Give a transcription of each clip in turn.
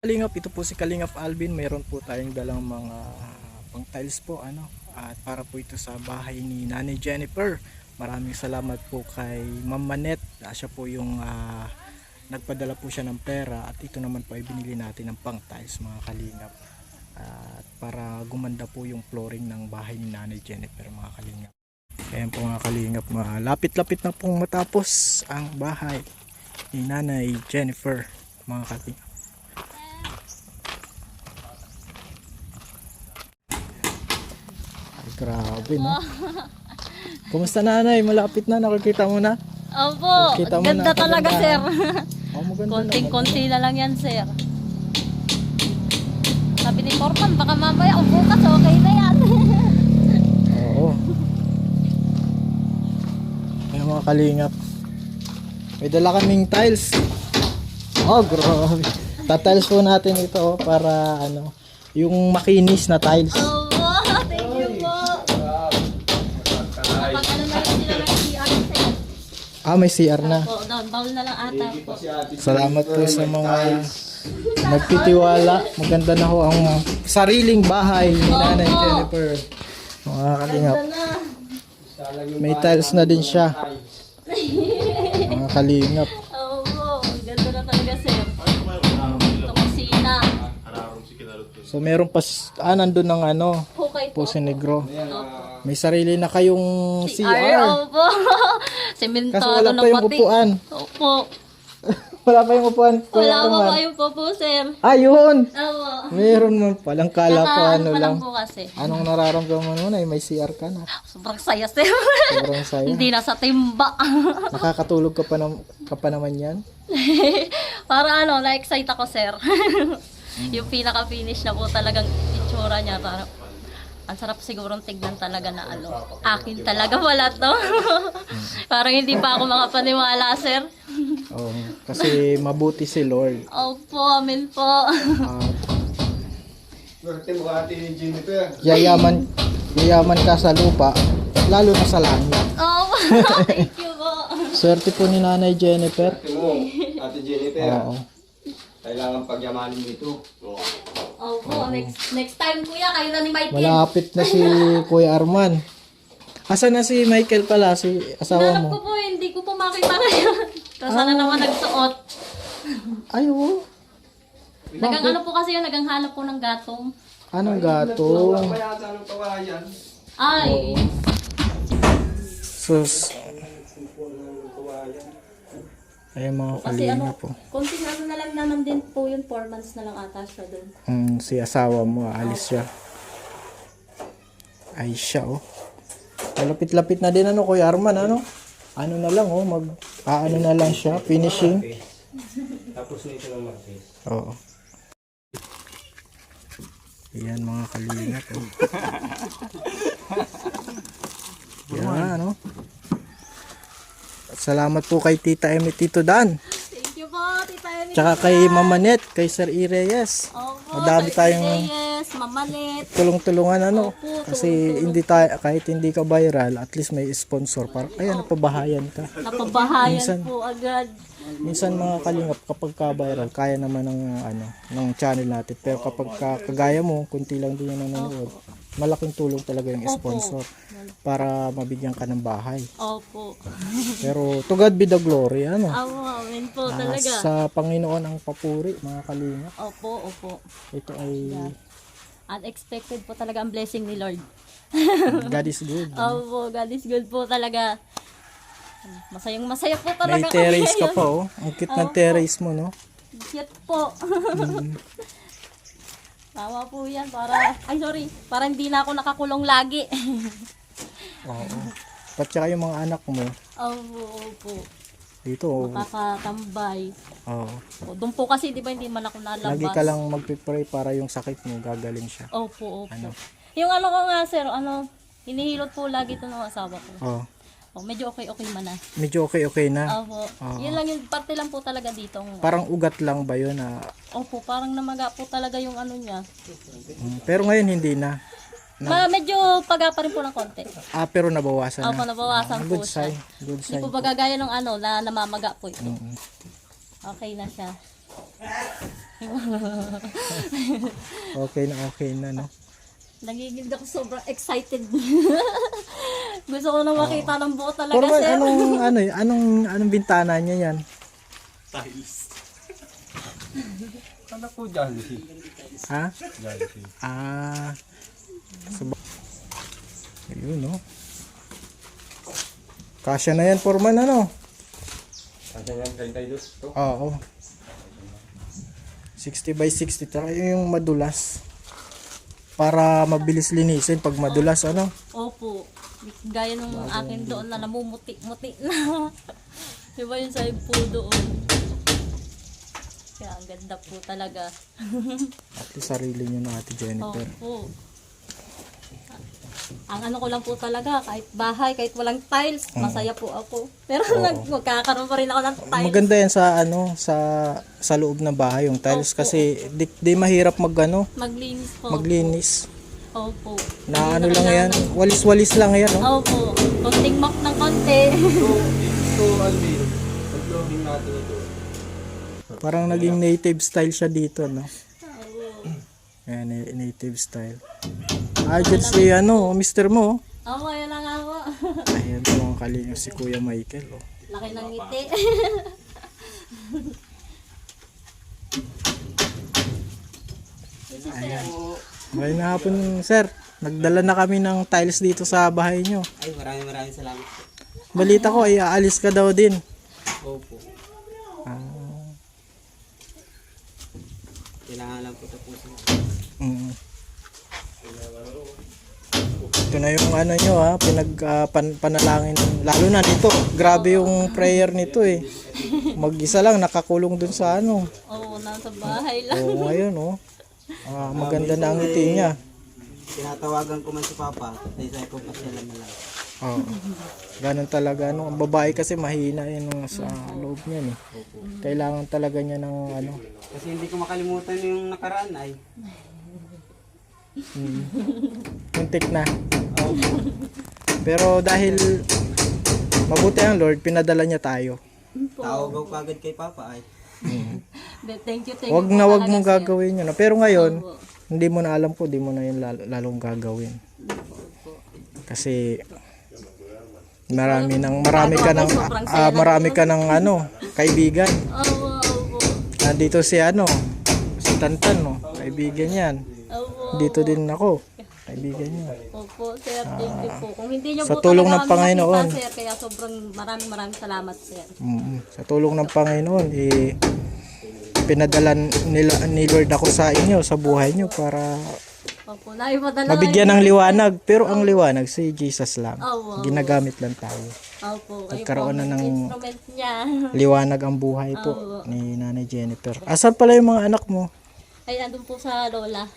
Kalingap, ito po si Kalingap Alvin. Mayroon po tayong dalang mga pang tiles po at para po ito sa bahay ni Nanay Jennifer. Maraming salamat po kay Ma'am Manet. Siya po yung nagpadala po siya ng pera at ito naman po ay binili natin ng pang tiles mga kalingap. At para gumanda po yung flooring ng bahay ni Nanay Jennifer mga kalingap. Ayan po mga kalingap, lapit-lapit na pong matapos ang bahay ni Nanay Jennifer mga kalingap. Grabe, no? Kumusta nanay? Malapit na, nakikita mo na? Opo, Nakikita mo ganda na talaga sir. Oh, maganda Konting-konti na lang yan sir. Sabi ni Morpan, baka mamaya o bukas okay na yan. Oo. May mga kalingap. May dala kaming tiles. Oh, grabe. Tatiles po natin ito para yung makinis na tiles. Opo, thank you po. Kapag ano na yun sila ng CR sir. May CR na. Opo, down, bowl na lang ata po. Salamat po sa mga nagtitiwala. Maganda na ho ang sariling bahay ni Nanay Jennifer. Mga kalingap. May tiles na din siya. Mga kalingap. Opo, ganda na talaga sir. Ito kusina. So meron pa nandun ng Hukay po. Puso Negro. May sarili na kayong CR, CR. opo. Kaso Sementado wala na pa yung pati. upuan. Opo. Wala pa yung upuan. Wala pa Arman. kayong po sir. Ayun! Opo. Meron man palang kala ko Ano pa lang. lang po kasi. Anong nararamdaman mo na? May CR ka na. Sobrang saya sir. Sobrang saya. Hindi na sa timba. Nakakatulog ka pa naman yan. Para na-excite ako sir. Yung pinaka-finish na po talagang itsura niya. Parang, ang sarap sigurong tignan talaga na akin talaga wala to. Parang hindi pa ako makapaniwala sir. Oh, kasi mabuti si Lord. Opo, amen po. Swerte mo ate ni Jennifer. Yayaman ka sa lupa, lalo na sa langit. Opo, thank you po. Swerte po ni Nanay Jennifer. Swerte mo, ate Jennifer. Oo. Kailangan pagyamanin mo ito. Opo, next time kuya, kayo na ni Michael. Malapit na si Kuya Arman. Asan na si Michael pala, si asawa Hinanap ko mo? po, hindi ko po makita ngayon. Tapos sana naman nagsuot. Ay, oo. Nagang po kasi yun, naganghanap po ng gatong. Anong gato? Wala pa yata ng kawayan. Ay, Sus. Ay, mga kasi kalinga po. konting na lang naman din po yun, 4 months na lang ata siya doon. Si asawa mo, aalis siya. Ay siya, oh. Malapit-lapit na din, Kuya Arman, Ano na lang, ano na lang siya, finishing. Tapos na ito ng Martes. Oo. Yan, mga kalinga po. Yan, Salamat po kay Tita Emi, Tito Dan. Thank you po, Tita Emi. Tsaka kay Mama Net, kay Sir Ireyes. Opo, Madami tayong yes, mamalit. tulong-tulungan Opo, kasi hindi tayo, kahit hindi ka viral, at least may sponsor para kaya napabahayan ka. Napabahayan Minsan- po agad. Minsan mga kalingap, kapag ka viral kaya naman ng channel natin, pero kapag kagaya mo kunti lang din yung nanonood, malaking tulong talaga yung sponsor para mabigyan ka ng bahay. Opo. Pero to God be the glory, Amen po talaga. sa Panginoon ang papuri mga kalingap. Opo, opo. Ito ay Unexpected po talaga ang blessing ni Lord. God is good. Opo, God is good po talaga. Masayang masaya po May talaga terrace ka ngayon. pa, ang cute ng terrace mo, no? Cute po. Tawa po yan para hindi na ako nakakulong lagi. Oo. Pati yung mga anak mo Opo, opo. dito. Makakatambay. Oo. O, doon po kasi di ba hindi man ako nalabas. Lagi ka lang magpipray para yung sakit mo gagaling siya. Opo, opo. Yung ko nga sir, hinihilot po lagi ito ng asawa ko. Oo. Medyo okay man na. Medyo okay na. Opo. Yun lang yung parte lang po talaga dito. Parang ugat lang ba yun? Opo, parang namaga po talaga yung niya. Pero ngayon hindi na. Medyo paga pa rin po ng konti. Pero nabawasan Opo, na. nabawasan po Good siya. sign. Good Hindi sign. po bagagaya ng na namamaga po ito. Okay na siya. Okay na, no? Nagiging ako sobrang excited. Gusto ko na makita ng buo talaga, Forman, sir. anong bintana niya yan? Ano po dyan? Ha? Ah. Ayun, no? Kasya na yan, Forman, ano? Kasi yan, 32 to. Oo. 60 by 60. Tsaka yung madulas. Para mabilis linisin pag madulas, ano? Opo. Gaya nung akin doon na namumuti-muti na. Diba yung sa po doon? Kaya ang ganda po talaga. At least sarili niyo na, Ate Jennifer. Opo. Ang ano ko lang po talaga, kahit bahay, kahit walang tiles, masaya po ako. Pero magkakaroon pa rin ako ng tiles. Maganda yan sa sa loob ng bahay yung tiles kasi di mahirap Maglinis po. maglinis. Opo. Na ano lang yan, walis-walis lang yan, no? Opo. Konting mop ng konti. Ito, Alvin. Pag-drawing natin ito. Parang naging native style siya dito, no? Ayan, native style. Dyan si mister mo. Oo, kaya lang ako. Ayan po mga kalingap si Kuya Michael. Oh. Laki ng ngiti. Ayan. May na hapon, sir. Nagdala na kami ng tiles dito sa bahay nyo. Ay, maraming salamat po. Balita ko ay aalis ka daw din. Opo. Ah, Kailangan lang po tapusin. mm. Ito na yung nyo panalangin. Lalo na dito. Grabe yung prayer nito eh. Mag-isa lang nakakulong dun sa Oo, nasa bahay lang. Oo, ngayon maganda na ang ngiti niya. Tinatawagan ko man si Papa. Tapos ay ko pasyalan na lang. Oo. Ganun talaga. Ang babae kasi mahina yun sa loob niya eh. Kailangan talaga niya ng Kasi hindi ko makalimutan yung nakaraan ay. muntik na. Pero dahil mabuti ang Lord, pinadala niya tayo. Tawag ako agad kay Papa ay. Thank you. Wag na wag talaga, mong sir. gagawin yun. Pero ngayon, Opo. hindi mo na alam ko, di mo na yun lalong gagawin. Kasi marami ka ng kaibigan. Opo. Nandito si si Tantan, no? Kaibigan yan. Opo. Dito din ako. Kaibigan niya. Opo, sir. Thank you po. Kung hindi nyo Sa po tulong talaga ng kami Panginoon. nakita, sir, kaya sobrang maraming salamat, sir. Sa tulong ng Panginoon, pinadala ni Lord ako sa inyo, sa buhay nyo para Opo, naipadala mabigyan ng liwanag. Pero ang liwanag, si Jesus lang. Oo. Ginagamit lang tayo. Opo, kayo Nagkaroon po na ang ng- instrument niya. Liwanag ang buhay po Oo. ni Nanay Jennifer. Asan pala yung mga anak mo? Ay, andun po sa lola.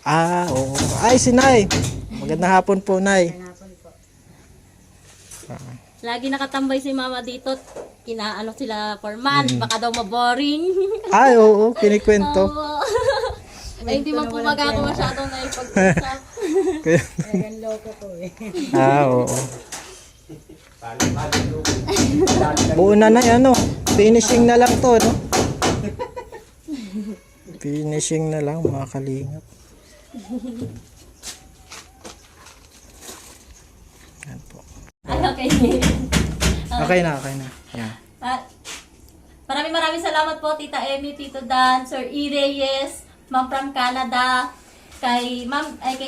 Oo. Ay, si Nay. Magandang hapon po, Nay. Lagi nakatambay si mama dito. Inaano sila for months. Baka daw maboring. Ay, oo. Kinikwento. Oo. Ay, hindi man po magako masyadong naipag-usap. Oo. Buo na na yan, finishing na lang to, no? Finishing na lang, mga kalingap. Yan po. Ay, okay. Okay na. Yan. Maraming salamat po, Tita Emmy, Tito Dan, Sir E. Reyes, Ma'am from Canada, kay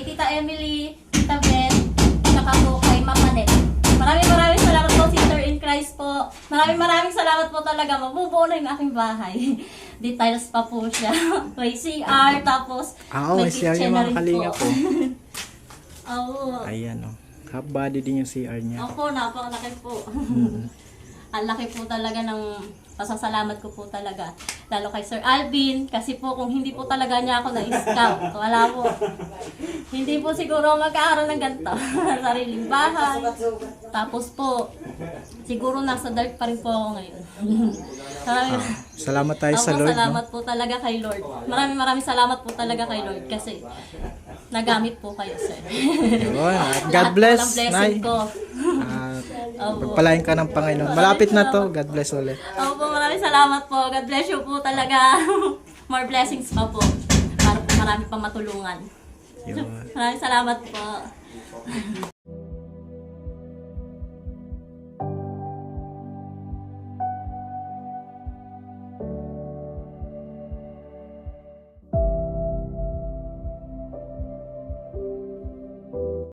Tita Emily, Tita Ben, saka po kay Ma'am Manet. Maraming salamat po, Sister in Christ po. Maraming salamat po talaga. Mabubuo na yung aking bahay. Details pa po siya. May CR, tapos May CR yung mga kalingap po. Oo. Ayan, half body din yung CR niya. Opo, napakalaki po. Ang laki po talaga ng pasasalamat ko po talaga. Lalo kay Sir Alvin, kasi po kung hindi po talaga niya ako na-scout, wala po. Hindi po siguro magkakaroon ng ganito. Sariling bahay. Tapos po, siguro nasa dark pa rin po ako ngayon. Salamat tayo sa Lord. Salamat po talaga kay Lord. Maraming salamat po talaga kay Lord kasi nagamit po kayo, sir. Yun. God Lahat po bless, ng blessing Nay. ko. Opo. Pagpalain ka ng Panginoon. Malapit na to. God bless ulit. Opo, maraming salamat po. God bless you po talaga. more blessings pa po. Para po marami pang matulungan. Yun. Maraming salamat po.